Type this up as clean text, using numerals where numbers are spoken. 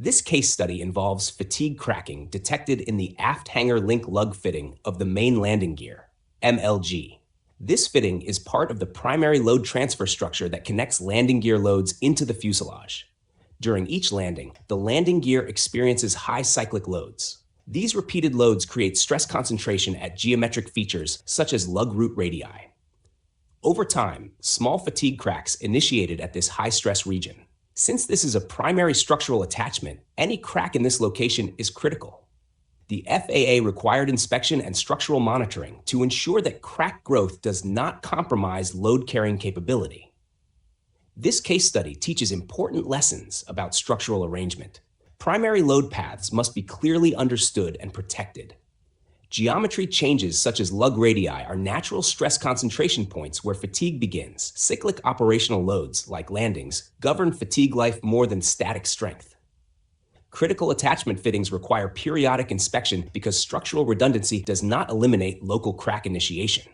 This case study involves fatigue cracking detected in the aft hanger link lug fitting of the main landing gear, MLG. This fitting is part of the primary load transfer structure that connects landing gear loads into the fuselage. During each landing, the landing gear experiences high cyclic loads. These repeated loads create stress concentration at geometric features such as lug root radii. Over time, small fatigue cracks initiated at this high-stress region. Since this is a primary structural attachment, any crack in this location is critical. The FAA required inspection and structural monitoring to ensure that crack growth does not compromise load-carrying capability. This case study teaches important lessons about structural arrangement. Primary load paths must be clearly understood and protected. Geometry changes such as lug radii are natural stress concentration points where fatigue begins. Cyclic operational loads, like landings, govern fatigue life more than static strength. Critical attachment fittings require periodic inspection because structural redundancy does not eliminate local crack initiation.